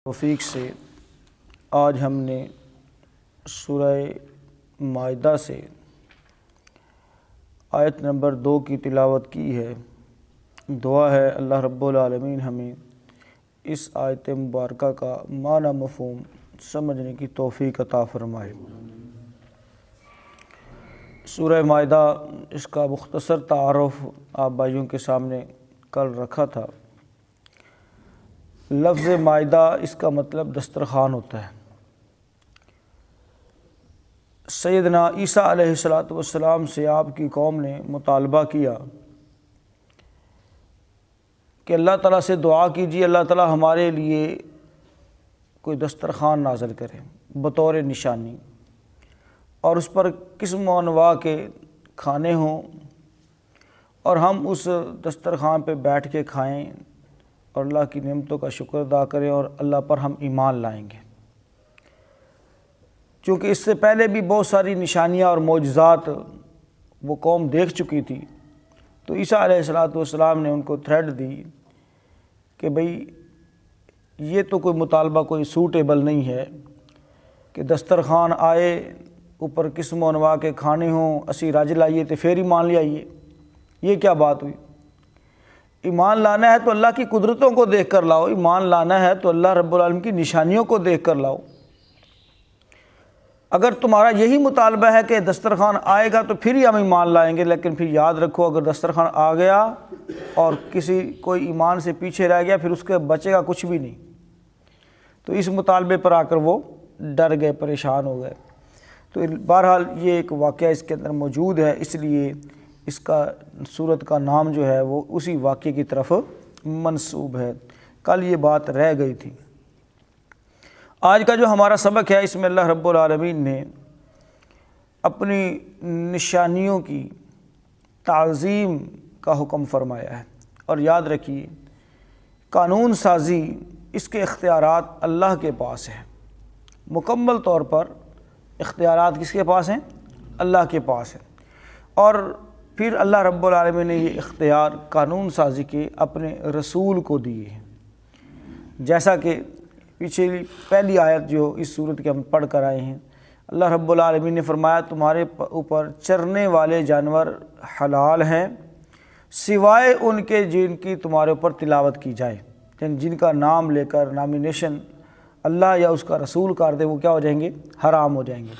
توفیق سے آج ہم نے سورہ مائدہ سے آیت نمبر 2 کی تلاوت کی ہے۔ دعا ہے اللہ رب العالمین ہمیں اس آیت مبارکہ کا معنی مفہوم سمجھنے کی توفیق عطا فرمائے۔ سورہ مائدہ، اس کا مختصر تعارف آپ بھائیوں کے سامنے کل رکھا تھا۔ لفظ مائدہ اس کا مطلب دسترخوان ہوتا ہے۔ سیدنا عیسیٰ علیہ السلام سے آپ کی قوم نے مطالبہ کیا کہ اللہ تعالیٰ سے دعا کیجیے، اللہ تعالیٰ ہمارے لیے کوئی دسترخوان نازل کرے بطور نشانی، اور اس پر قسم و انواع کے کھانے ہوں، اور ہم اس دسترخوان پہ بیٹھ کے کھائیں اور اللہ کی نعمتوں کا شکر ادا کریں، اور اللہ پر ہم ایمان لائیں گے۔ چونکہ اس سے پہلے بھی بہت ساری نشانیاں اور معجزات وہ قوم دیکھ چکی تھی، تو عیسیٰ علیہ السلام نے ان کو تھریٹ دی کہ بھئی یہ تو کوئی مطالبہ کوئی سوٹیبل نہیں ہے کہ دسترخوان آئے، اوپر قسم و انواع کے کھانے ہوں، اسی رج لائیے تو پھر ایمان لے آئیے۔ یہ کیا بات ہوئی؟ ایمان لانا ہے تو اللہ کی قدرتوں کو دیکھ کر لاؤ، ایمان لانا ہے تو اللہ رب العالمین کی نشانیوں کو دیکھ کر لاؤ۔ اگر تمہارا یہی مطالبہ ہے کہ دسترخوان آئے گا تو پھر ہی ہم ایمان لائیں گے، لیکن پھر یاد رکھو اگر دسترخوان آ گیا اور کوئی ایمان سے پیچھے رہ گیا، پھر اس کے بچے گا کچھ بھی نہیں۔ تو اس مطالبے پر آ کر وہ ڈر گئے، پریشان ہو گئے۔ تو بہرحال یہ ایک واقعہ اس کے اندر موجود ہے، اس لیے اس کا سورت کا نام جو ہے وہ اسی واقعے کی طرف منسوب ہے۔ کل یہ بات رہ گئی تھی۔ آج کا جو ہمارا سبق ہے، اس میں اللہ رب العالمین نے اپنی نشانیوں کی تعظیم کا حکم فرمایا ہے، اور یاد رکھیے قانون سازی اس کے اختیارات اللہ کے پاس ہیں، مکمل طور پر اختیارات کس کے پاس ہیں؟ اللہ کے پاس ہیں۔ اور پھر اللہ رب العالمین نے یہ اختیار قانون سازی کے اپنے رسول کو دیے ہیں، جیسا کہ پہلی آیت جو اس صورت کے ہم پڑھ کر آئے ہیں۔ اللہ رب العالمین نے فرمایا تمہارے اوپر چرنے والے جانور حلال ہیں سوائے ان کے جن کی تمہارے اوپر تلاوت کی جائے، یعنی جن کا نام لے کر نامینیشن اللہ یا اس کا رسول کر دے، وہ کیا ہو جائیں گے؟ حرام ہو جائیں گے۔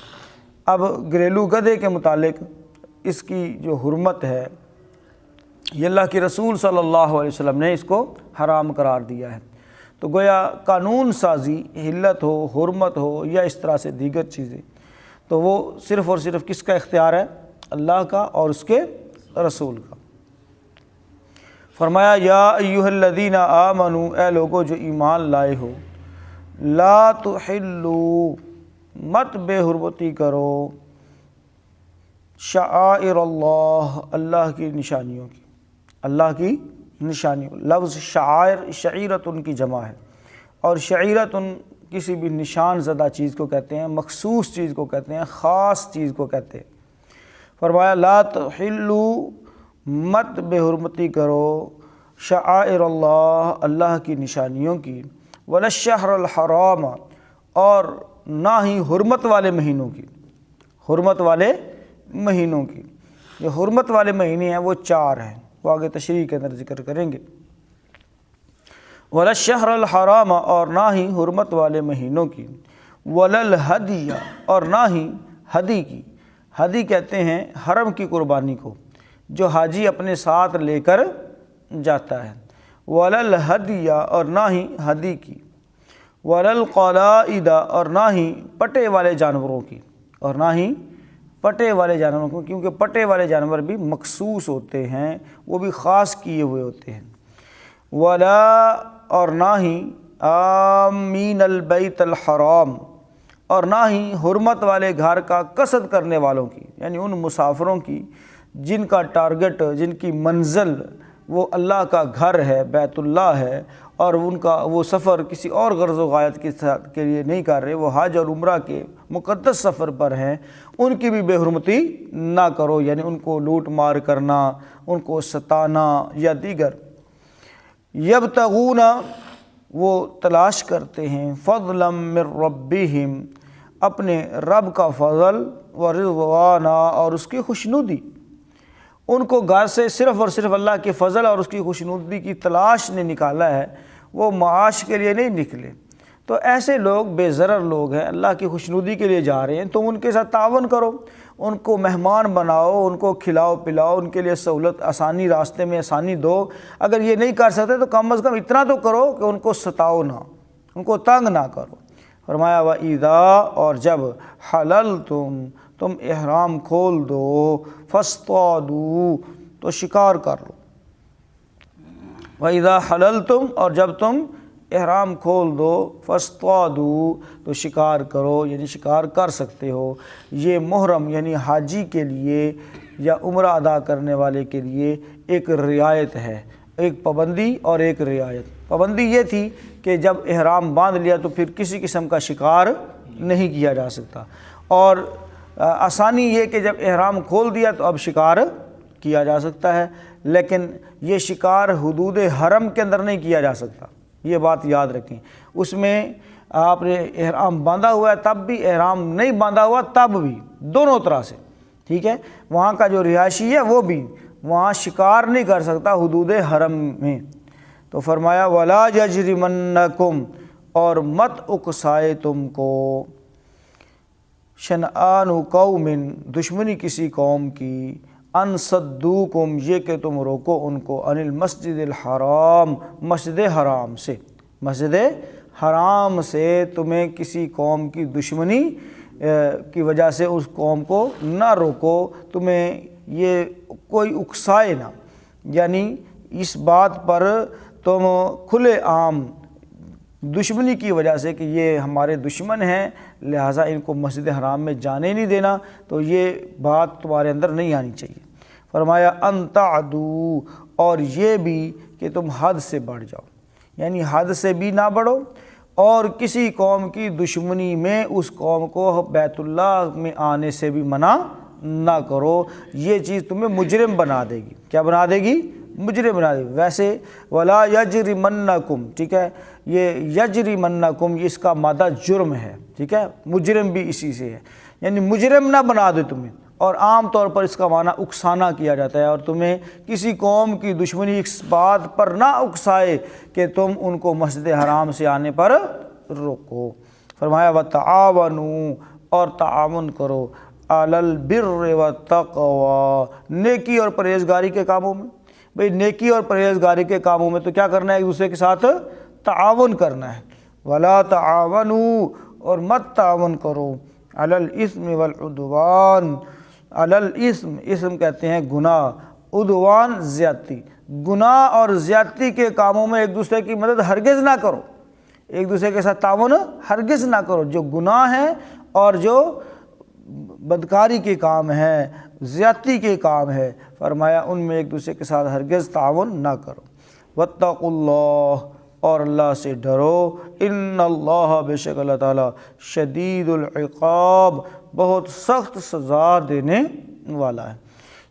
اب گھریلو گدھے کے متعلق اس کی جو حرمت ہے، یہ اللہ کے رسول صلی اللہ علیہ وسلم نے اس کو حرام قرار دیا ہے۔ تو گویا قانون سازی، حلت ہو، حرمت ہو، یا اس طرح سے دیگر چیزیں، تو وہ صرف اور صرف کس کا اختیار ہے؟ اللہ کا اور اس کے رسول کا۔ فرمایا یا ایھا الذین آمنوا، اے لوگو جو ایمان لائے ہو، لا تحلوا، مت بے حرمتی کرو، شعائر اللہ، اللہ کی نشانیوں کی، اللہ کی نشانیوں۔ لفظ شعائر شعیرتن کی جمع ہے، اور شعیرتن کسی بھی نشان زدہ چیز کو کہتے ہیں، مخصوص چیز کو کہتے ہیں، خاص چیز کو کہتے ہیں۔ فرمایا لا تحلوا، مت بے حرمتی کرو، شعائر اللہ، اللہ کی نشانیوں کی، ولا الشہر الحرام، اور نہ ہی حرمت والے مہینوں کی، حرمت والے مہینوں کی۔ جو حرمت والے مہینے ہیں وہ 4 ہیں، وہ آگے تشریح کے اندر ذکر کریں گے۔ ولا الشہر الحرام، اور نہ ہی حرمت والے مہینوں کی، ولا الہدی، اور نہ ہی ہدی کی۔ ہدی کہتے ہیں حرم کی قربانی کو، جو حاجی اپنے ساتھ لے کر جاتا ہے۔ ولا الہدی، اور نہ ہی ہدی کی۔ ولا القلائد، اور نہ ہی پٹے والے جانوروں کی، اور نہ ہی پٹے والے جانوروں کو، کیونکہ پٹے والے جانور بھی مخصوص ہوتے ہیں، وہ بھی خاص کیے ہوئے ہوتے ہیں۔ ولا، اور نہ ہی آمین البیت الحرام، اور نہ ہی حرمت والے گھر کا قصد کرنے والوں کی، یعنی ان مسافروں کی جن کا ٹارگٹ، جن کی منزل وہ اللہ کا گھر ہے، بیت اللہ ہے، اور ان کا وہ سفر کسی اور غرض و غایت کے لیے نہیں کر رہے، وہ حج اور عمرہ کے مقدس سفر پر ہیں، ان کی بھی بے حرمتی نہ کرو، یعنی ان کو لوٹ مار کرنا، ان کو ستانا یا دیگر۔ یبتغون، وہ تلاش کرتے ہیں فضلا من ربہم، اپنے رب کا فضل، و رضوانا، اور اس کی خوشنودی۔ ان کو گھر سے صرف اور صرف اللہ کے فضل اور اس کی خوشنودی کی تلاش نے نکالا ہے، وہ معاش کے لیے نہیں نکلے۔ تو ایسے لوگ بے ضرر لوگ ہیں، اللہ کی خوشنودی کے لیے جا رہے ہیں، تم ان کے ساتھ تعاون کرو، ان کو مہمان بناؤ، ان کو کھلاؤ پلاؤ، ان کے لیے سہولت آسانی، راستے میں آسانی دو۔ اگر یہ نہیں کر سکتے تو کم از کم اتنا تو کرو کہ ان کو ستاؤ نہ، ان کو تنگ نہ کرو۔ فرمایا وَإِذَا، اور جب حللتم، تم احرام کھول دو، فاصطادوا، تو شکار کر لو۔ وَإِذَا حللتم، اور جب تم احرام کھول دو، فاصطادوا، تو شکار کرو، یعنی شکار کر سکتے ہو۔ یہ محرم یعنی حاجی کے لیے یا عمرہ ادا کرنے والے کے لیے ایک رعایت ہے، ایک پابندی اور ایک رعایت۔ پابندی یہ تھی کہ جب احرام باندھ لیا تو پھر کسی قسم کا شکار نہیں کیا جا سکتا، اور آسانی یہ کہ جب احرام کھول دیا تو اب شکار کیا جا سکتا ہے، لیکن یہ شکار حدود حرم کے اندر نہیں کیا جا سکتا، یہ بات یاد رکھیں۔ اس میں آپ نے احرام باندھا ہوا ہے تب بھی، احرام نہیں باندھا ہوا تب بھی، دونوں طرح سے، ٹھیک ہے۔ وہاں کا جو رہائشی ہے وہ بھی وہاں شکار نہیں کر سکتا حدود حرم میں۔ تو فرمایا وَلَا يَجْرِمَنَّكُمْ، اور مت اکسائے تم کو، شنآن قوم، دشمنی کسی قوم کی، ان صدوکم، یہ کہ تم روکو ان کو، عن المسجد الحرام، مسجد حرام سے، مسجد حرام سے تمہیں کسی قوم کی دشمنی کی وجہ سے اس قوم کو نہ روکو، تمہیں یہ کوئی اکسائے نہ، یعنی اس بات پر تم کھلے عام دشمنی کی وجہ سے کہ یہ ہمارے دشمن ہیں لہٰذا ان کو مسجد حرام میں جانے نہیں دینا، تو یہ بات تمہارے اندر نہیں آنی چاہیے۔ فرمایا ان تعدو، اور یہ بھی کہ تم حد سے بڑھ جاؤ، یعنی حد سے بھی نہ بڑھو، اور کسی قوم کی دشمنی میں اس قوم کو بیت اللہ میں آنے سے بھی منع نہ کرو، یہ چیز تمہیں مجرم بنا دے گی۔ کیا بنا دے گی؟ مجرم بنا دے گی۔ ویسے ولا یجرمنکم، ٹھیک ہے، یہ یجرمنکم اس کا مادہ جرم ہے، ٹھیک ہے، مجرم بھی اسی سے ہے، یعنی مجرم نہ بنا دے تمہیں، اور عام طور پر اس کا معنی اکسانا کیا جاتا ہے، اور تمہیں کسی قوم کی دشمنی اس بات پر نہ اکسائے کہ تم ان کو مسجد حرام سے آنے پر روکو۔ فرمایا وتعاونوا، اور تعاون کرو، علی البر والتقوی، نیکی اور پرہیزگاری کے کاموں میں۔ بھئی نیکی اور پرہیزگاری کے کاموں میں تو کیا کرنا ہے؟ ایک دوسرے کے ساتھ تعاون کرنا ہے۔ ولا تعاونوا، اور مت تعاون کرو، علی الاثم والعدوان، علی الاسم، اسم کہتے ہیں گناہ، عدوان زیادتی، گناہ اور زیادتی کے کاموں میں ایک دوسرے کی مدد ہرگز نہ کرو، ایک دوسرے کے ساتھ تعاون ہرگز نہ کرو۔ جو گناہ ہیں اور جو بدکاری کے کام ہیں، زیادتی کے کام ہے، فرمایا ان میں ایک دوسرے کے ساتھ ہرگز تعاون نہ کرو۔ واتقوا اللہ، اور اللہ سے ڈرو، ان اللہ، بے شک اللہ تعالیٰ، شدید العقاب، بہت سخت سزا دینے والا ہے۔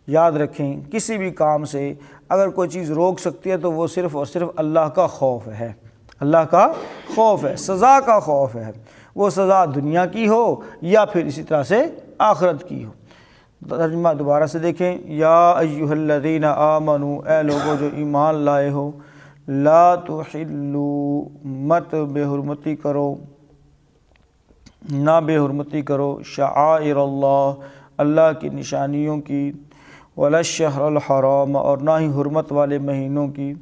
یاد رکھیں کسی بھی کام سے اگر کوئی چیز روک سکتی ہے تو وہ صرف اور صرف اللہ کا خوف ہے، اللہ کا خوف ہے، سزا کا خوف ہے، وہ سزا دنیا کی ہو یا پھر اسی طرح سے آخرت کی ہو۔ ترجمہ دوبارہ سے دیکھیں، یا ایھا الذین آمنوا، اے لوگو جو ایمان لائے ہو، لا تحلوا، مت بے حرمتی کرو، نہ بے حرمتی کرو، شعائر اللہ، اللہ کی نشانیوں کی، ولا الشہر الحرام، اور نہ ہی حرمت والے مہینوں کی،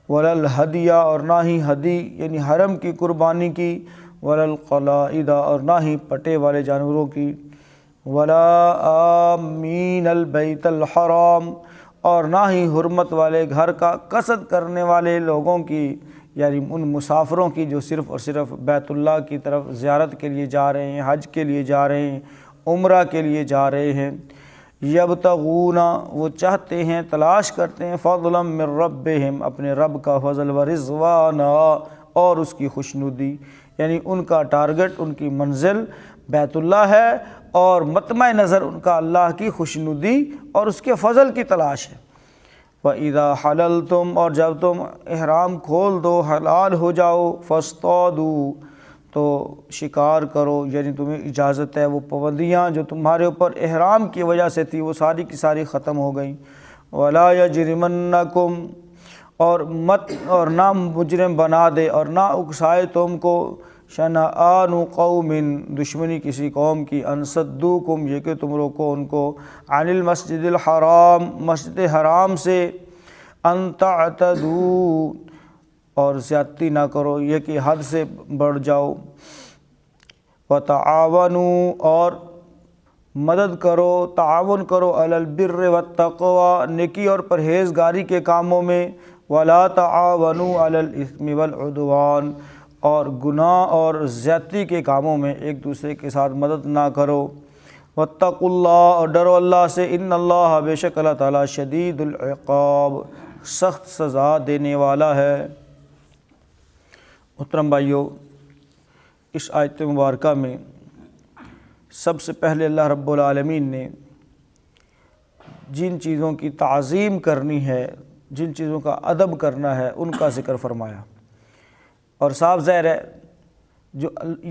ولا الہدیہ، اور نہ ہی ہدی یعنی حرم کی قربانی کی، ولا القلائد، اور نہ ہی پٹے والے جانوروں کی، ولا آمین البیت الحرام، اور نہ ہی حرمت والے گھر کا قصد کرنے والے لوگوں کی، یعنی ان مسافروں کی جو صرف اور صرف بیت اللہ کی طرف زیارت کے لیے جا رہے ہیں، حج کے لیے جا رہے ہیں، عمرہ کے لیے جا رہے ہیں۔ یبتغون، وہ چاہتے ہیں، تلاش کرتے ہیں، فضلا من ربہم، اپنے رب کا فضل، ورضوانا، اور اس کی خوشنودی، یعنی ان کا ٹارگٹ، ان کی منزل بیت اللہ ہے، اور مطمع نظر ان کا اللہ کی خوشنودی اور اس کے فضل کی تلاش ہے۔ وَإِذَا حَلَلْتُمْ اور جب تم احرام کھول دو، حلال ہو جاؤ، فَاصْطَادُوا تو شکار کرو، یعنی تمہیں اجازت ہے۔ وہ پابندیاں جو تمہارے اوپر احرام کی وجہ سے تھی وہ ساری کی ساری ختم ہو گئیں۔ وَلَا يَجْرِمَنَّكُمْ اور نہ مجرم بنا دے اور نہ اکسائے تم کو شنآن قوم دشمنی کسی قوم کی، ان صدوکم یہ کہ تم روکو ان کو، عن المسجد الحرام مسجد حرام سے، ان تعتدوا اور زیادتی نہ کرو، یہ کہ حد سے بڑھ جاؤ، وتعاونوا اور مدد کرو، تعاون کرو، علی البر والتقوی نیکی اور پرہیزگاری کے کاموں میں، ولا تعاونوا علی الاثم والعدوان اور گناہ اور زیادتی کے کاموں میں ایک دوسرے کے ساتھ مدد نہ کرو، واتقوا اللہ اور ڈرو اللہ سے، ان اللہ بے شک اللہ تعالیٰ شدید العقاب سخت سزا دینے والا ہے۔ محترم بھائیو، اس آیت مبارکہ میں سب سے پہلے اللہ رب العالمین نے جن چیزوں کی تعظیم کرنی ہے، جن چیزوں کا ادب کرنا ہے، ان کا ذکر فرمایا، اور صاف ظاہر ہے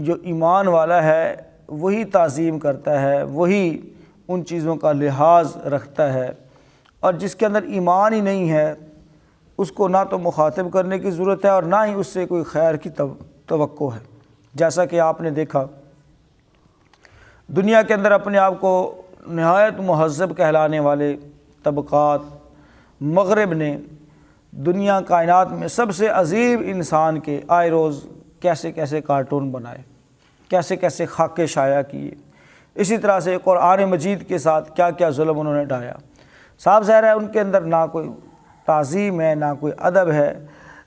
جو ایمان والا ہے وہی تعظیم کرتا ہے، وہی ان چیزوں کا لحاظ رکھتا ہے، اور جس کے اندر ایمان ہی نہیں ہے اس کو نہ تو مخاطب کرنے کی ضرورت ہے اور نہ ہی اس سے کوئی خیر کی توقع ہے۔ جیسا کہ آپ نے دیکھا دنیا کے اندر اپنے آپ کو نہایت مہذب کہلانے والے طبقات مغرب نے دنیا کائنات میں سب سے عظیم انسان کے آئے روز کیسے کیسے کارٹون بنائے، کیسے کیسے خاکے شائع کیے، اسی طرح سے قرآن مجید کے ساتھ کیا کیا ظلم انہوں نے ڈھایا۔ صاف ظاہر ہے ان کے اندر نہ کوئی تعظیم ہے نہ کوئی ادب ہے۔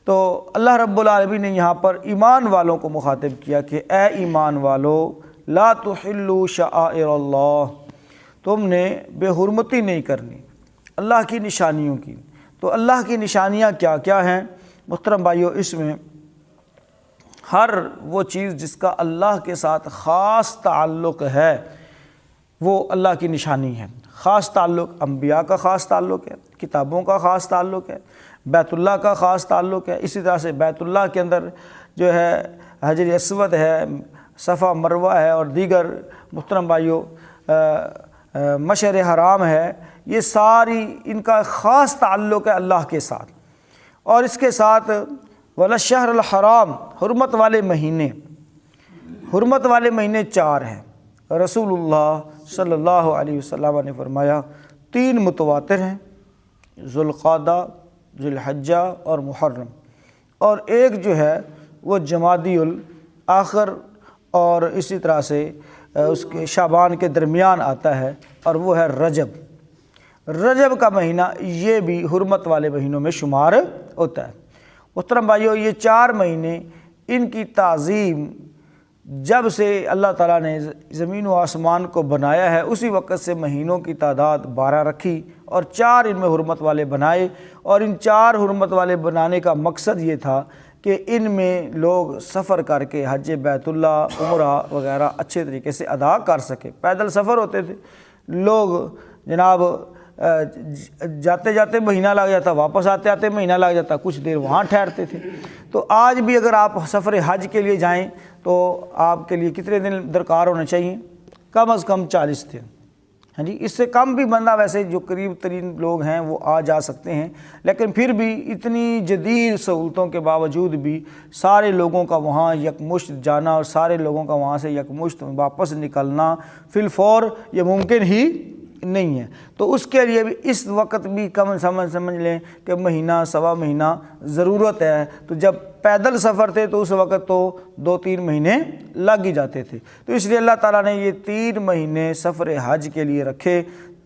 تو اللہ رب العالمین نے یہاں پر ایمان والوں کو مخاطب کیا کہ اے ایمان والو لا تحلوا شعائر اللہ، تم نے بے حرمتی نہیں کرنی اللہ کی نشانیوں کی۔ تو اللہ کی نشانیاں کیا کیا ہیں محترم بھائیو؟ اس میں ہر وہ چیز جس کا اللہ کے ساتھ خاص تعلق ہے وہ اللہ کی نشانی ہے۔ خاص تعلق انبیاء کا خاص تعلق ہے، کتابوں کا خاص تعلق ہے، بیت اللہ کا خاص تعلق ہے۔ اسی طرح سے بیت اللہ کے اندر جو ہے حجر اسود ہے، صفا مروہ ہے، اور دیگر محترم بھائیو مشعر حرام ہے، یہ ساری ان کا خاص تعلق ہے اللہ کے ساتھ۔ اور اس کے ساتھ والشہر الحرام حرمت والے مہینے، حرمت والے مہینے 4 ہیں۔ رسول اللہ صلی اللہ علیہ وسلم نے فرمایا 3 متواتر ہیں، ذوالقعدہ، ذوالحجہ اور محرم، اور ایک جو ہے وہ جمادی الاخر اور اسی طرح سے اس کے شعبان کے درمیان آتا ہے، اور وہ ہے رجب۔ رجب کا مہینہ یہ بھی حرمت والے مہینوں میں شمار ہوتا ہے۔ محترم بھائیو، یہ 4 مہینے ان کی تعظیم جب سے اللہ تعالیٰ نے زمین و آسمان کو بنایا ہے اسی وقت سے مہینوں کی تعداد 12 رکھی اور 4 ان میں حرمت والے بنائے، اور ان 4 حرمت والے بنانے کا مقصد یہ تھا کہ ان میں لوگ سفر کر کے حج بیت اللہ، عمرہ وغیرہ اچھے طریقے سے ادا کر سکے۔ پیدل سفر ہوتے تھے لوگ، جناب جاتے جاتے مہینہ لگ جاتا، واپس آتے آتے مہینہ لگ جاتا، کچھ دیر وہاں ٹھہرتے تھے۔ تو آج بھی اگر آپ سفر حج کے لیے جائیں تو آپ کے لیے کتنے دن درکار ہونے چاہیے؟ کم از کم 40 دن۔ ہاں جی، اس سے کم بھی بندہ ویسے جو قریب ترین لوگ ہیں وہ آ جا سکتے ہیں، لیکن پھر بھی اتنی جدید سہولتوں کے باوجود بھی سارے لوگوں کا وہاں یکمشت جانا اور سارے لوگوں کا وہاں سے یکمشت واپس نکلنا فی الفور یہ ممکن ہی نہیں ہے۔ تو اس کے لیے بھی اس وقت بھی کم سمجھ لیں کہ مہینہ سوا مہینہ ضرورت ہے۔ تو جب پیدل سفر تھے تو اس وقت تو 2-3 مہینے لگ ہی جاتے تھے، تو اس لیے اللہ تعالیٰ نے یہ 3 مہینے سفر حج کے لیے رکھے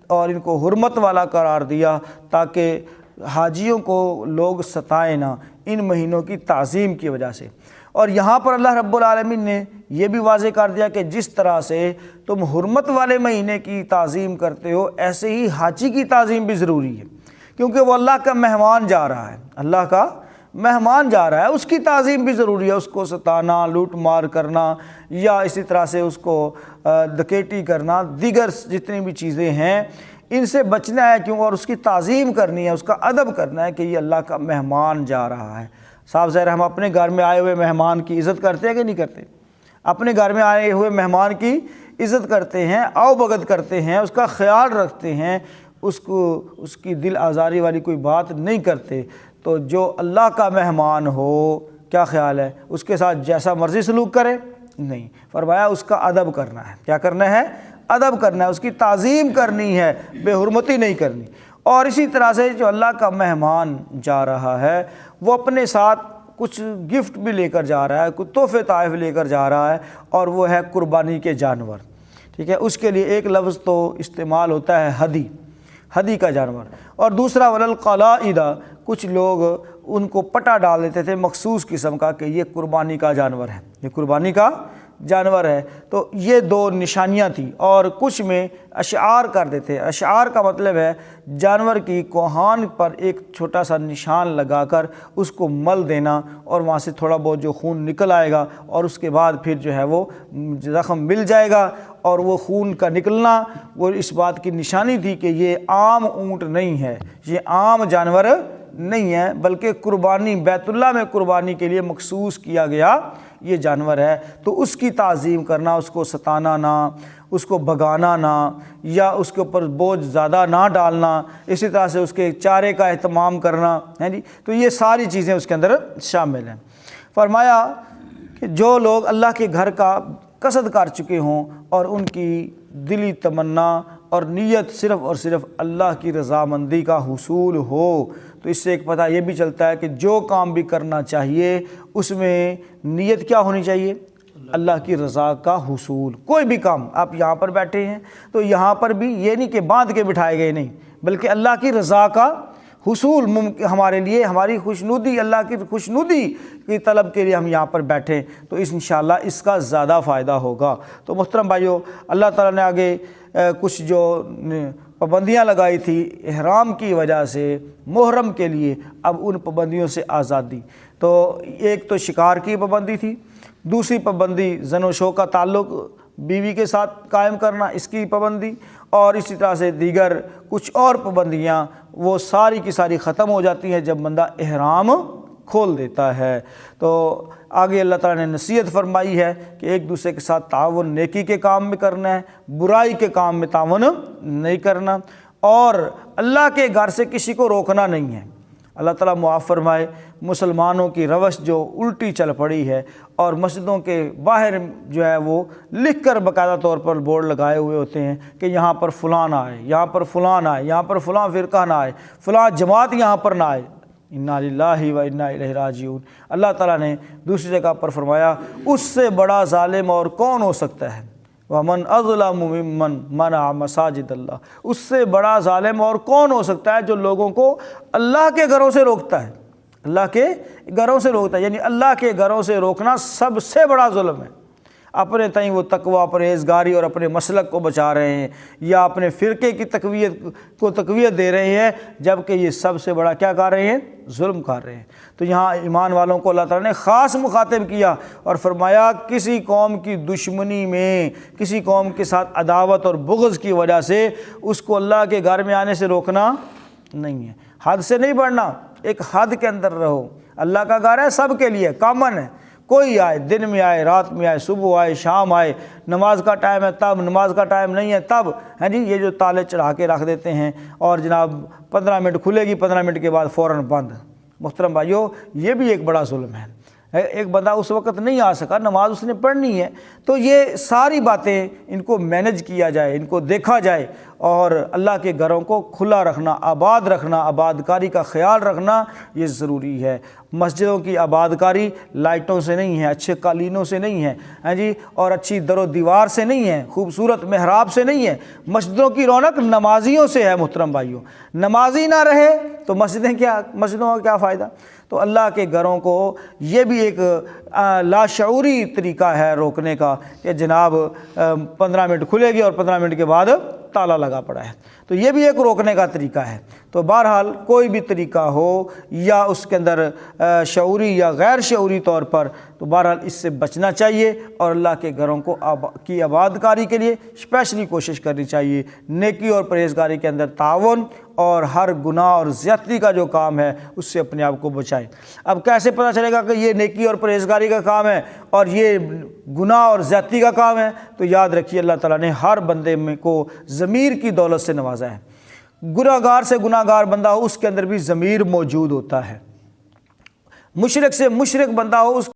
اور ان کو حرمت والا قرار دیا تاکہ حاجیوں کو لوگ ستائیں نہ ان مہینوں کی تعظیم کی وجہ سے۔ اور یہاں پر اللہ رب العالمین نے یہ بھی واضح کر دیا کہ جس طرح سے تم حرمت والے مہینے کی تعظیم کرتے ہو ایسے ہی حاجی کی تعظیم بھی ضروری ہے، کیونکہ وہ اللہ کا مہمان جا رہا ہے، اللہ کا مہمان جا رہا ہے، اس کی تعظیم بھی ضروری ہے۔ اس کو ستانا، لوٹ مار کرنا یا اسی طرح سے اس کو ڈکیٹی کرنا، دیگر جتنی بھی چیزیں ہیں ان سے بچنا ہے کیوں، اور اس کی تعظیم کرنی ہے، اس کا ادب کرنا ہے کہ یہ اللہ کا مہمان جا رہا ہے۔ صاف ظاہر ہم اپنے گھر میں آئے ہوئے مہمان کی عزت کرتے ہیں کہ نہیں کرتے؟ اپنے گھر میں آئے ہوئے مہمان کی عزت کرتے ہیں، آؤ بھگت کرتے ہیں، اس کا خیال رکھتے ہیں، اس کی دل آزاری والی کوئی بات نہیں کرتے۔ تو جو اللہ کا مہمان ہو، کیا خیال ہے، اس کے ساتھ جیسا مرضی سلوک کرے؟ نہیں، فرمایا اس کا ادب کرنا ہے۔ کیا کرنا ہے؟ ادب کرنا ہے، اس کی تعظیم کرنی ہے، بے حرمتی نہیں کرنی۔ اور اسی طرح سے جو اللہ کا مہمان جا رہا ہے وہ اپنے ساتھ کچھ گفٹ بھی لے کر جا رہا ہے، کچھ تحفے تحائف لے کر جا رہا ہے، اور وہ ہے قربانی کے جانور۔ ٹھیک ہے، اس کے لیے ایک لفظ تو استعمال ہوتا ہے ہدی کا جانور، اور دوسرا وللقلائد، کچھ لوگ ان کو پٹا ڈال دیتے تھے مخصوص قسم کا کہ یہ قربانی کا جانور ہے، یہ قربانی کا جانور ہے۔ تو یہ دو نشانیاں تھیں، اور کچھ میں اشعار کر دیتے ہیں۔ اشعار کا مطلب ہے جانور کی کوہان پر ایک چھوٹا سا نشان لگا کر اس کو مل دینا، اور وہاں سے تھوڑا بہت جو خون نکل آئے گا، اور اس کے بعد پھر جو ہے وہ زخم مل جائے گا، اور وہ خون کا نکلنا وہ اس بات کی نشانی تھی کہ یہ عام اونٹ نہیں ہے، یہ عام جانور نہیں ہے، بلکہ قربانی بیت اللہ میں قربانی کے لیے مخصوص کیا گیا یہ جانور ہے۔ تو اس کی تعظیم کرنا، اس کو ستانا نہ، اس کو بھگانا نہ، یا اس کے اوپر بوجھ زیادہ نہ ڈالنا، اسی طرح سے اس کے چارے کا اہتمام کرنا ہے جی، تو یہ ساری چیزیں اس کے اندر شامل ہیں۔ فرمایا کہ جو لوگ اللہ کے گھر کا قصد کر چکے ہوں اور ان کی دلی تمنا اور نیت صرف اور صرف اللہ کی رضامندی کا حصول ہو، تو اس سے ایک پتہ یہ بھی چلتا ہے کہ جو کام بھی کرنا چاہیے اس میں نیت کیا ہونی چاہیے؟ اللہ کی رضا کا حصول۔ کوئی بھی کام، آپ یہاں پر بیٹھے ہیں تو یہاں پر بھی یہ نہیں کہ باندھ کے بٹھائے گئے، نہیں، بلکہ اللہ کی رضا کا حصول ہمارے لیے، ہماری خوشنودی، اللہ کی خوشنودی کی طلب کے لیے ہم یہاں پر بیٹھیں، تو انشاءاللہ اس کا زیادہ فائدہ ہوگا۔ تو محترم بھائیو، اللہ تعالیٰ نے آگے کچھ جو پابندیاں لگائی تھی احرام کی وجہ سے محرم کے لیے، اب ان پابندیوں سے آزادی۔ تو ایک تو شکار کی پابندی تھی، دوسری پابندی زن و شو کا تعلق بیوی کے ساتھ قائم کرنا، اس کی پابندی، اور اسی طرح سے دیگر کچھ اور پابندیاں وہ ساری کی ساری ختم ہو جاتی ہیں جب بندہ احرام کھول دیتا ہے۔ تو آگے اللہ تعالیٰ نے نصیحت فرمائی ہے کہ ایک دوسرے کے ساتھ تعاون نیکی کے کام میں کرنا ہے، برائی کے کام میں تعاون نہیں کرنا، اور اللہ کے گھر سے کسی کو روکنا نہیں ہے۔ اللہ تعالیٰ معاف فرمائے، مسلمانوں کی روش جو الٹی چل پڑی ہے، اور مسجدوں کے باہر جو ہے وہ لکھ کر باقاعدہ طور پر بورڈ لگائے ہوئے ہوتے ہیں کہ یہاں پر فلاں نہ آئے، یہاں پر فلاں نہ آئے، یہاں پر فلاں فرقہ نہ آئے، فلاں جماعت یہاں پر نہ آئے۔ انا للہ و انا الیہ راجعون۔ اللہ تعالیٰ نے دوسری جگہ پر فرمایا اس سے بڑا ظالم اور کون ہو سکتا ہے، وَمَنْ أَظْلَمُ مِمَّنْ مَنَعَ مَسَاجِدَ اللَّهِ، اس سے بڑا ظالم اور کون ہو سکتا ہے جو لوگوں کو اللہ کے گھروں سے روکتا ہے، اللہ کے گھروں سے روکتا ہے، یعنی اللہ کے گھروں سے روکنا سب سے بڑا ظلم ہے۔ اپنے تئیں وہ تقویٰ، پرہیزگاری اور اپنے مسلک کو بچا رہے ہیں، یا اپنے فرقے کی تقویت دے رہے ہیں، جبکہ یہ سب سے بڑا کیا کر رہے ہیں؟ ظلم کر رہے ہیں۔ تو یہاں ایمان والوں کو اللہ تعالیٰ نے خاص مخاطب کیا اور فرمایا کسی قوم کی دشمنی میں، کسی قوم کے ساتھ عداوت اور بغض کی وجہ سے اس کو اللہ کے گھر میں آنے سے روکنا نہیں ہے، حد سے نہیں بڑھنا، ایک حد کے اندر رہو۔ اللہ کا گھر ہے، سب کے لیے کامن ہے، کوئی آئے، دن میں آئے، رات میں آئے، صبح آئے، شام آئے، نماز کا ٹائم ہے تب، نماز کا ٹائم نہیں ہے تب، ہیں جی، یہ جو تالے چڑھا کے رکھ دیتے ہیں، اور جناب 15 منٹ کھلے گی، 15 منٹ کے بعد فوراً بند۔ محترم بھائیو، یہ بھی ایک بڑا ظلم ہے۔ ایک بندہ اس وقت نہیں آ سکا، نماز اس نے پڑھنی ہے، تو یہ ساری باتیں ان کو مینج کیا جائے، ان کو دیکھا جائے، اور اللہ کے گھروں کو کھلا رکھنا، آباد رکھنا، آباد کاری کا خیال رکھنا یہ ضروری ہے۔ مسجدوں کی آباد کاری لائٹوں سے نہیں ہے، اچھے قالینوں سے نہیں ہے، ہیں جی، اور اچھی در و دیوار سے نہیں ہے، خوبصورت محراب سے نہیں ہے۔ مسجدوں کی رونق نمازیوں سے ہے۔ محترم بھائیوں، نمازی نہ رہے تو مسجدوں کا کیا فائدہ؟ تو اللہ کے گھروں کو یہ بھی ایک لاشعوری طریقہ ہے روکنے کا کہ جناب 15 منٹ کھلے گی اور 15 منٹ کے بعد تالا لگا پڑا ہے۔ تو یہ بھی ایک روکنے کا طریقہ ہے۔ تو بہرحال کوئی بھی طریقہ ہو یا اس کے اندر شعوری یا غیر شعوری طور پر، تو بہرحال اس سے بچنا چاہیے اور اللہ کے گھروں کی آباد کاری کے لیے اسپیشلی کوشش کرنی چاہیے۔ نیکی اور پرہیزگاری کے اندر تعاون، اور ہر گناہ اور زیادتی کا جو کام ہے اس سے اپنے آپ کو بچائیں۔ اب کیسے پتہ چلے گا کہ یہ نیکی اور پرہیزگاری کا کام ہے اور یہ گناہ اور زیادتی کا کام ہے؟ تو یاد رکھیے اللہ تعالیٰ نے ہر بندے میں کو ضمیر کی دولت سے نوازا ہے۔ گناہ گار سے گناہ گار بندہ ہو اس کے اندر بھی ضمیر موجود ہوتا ہے، مشرک سے مشرک بندہ ہو اس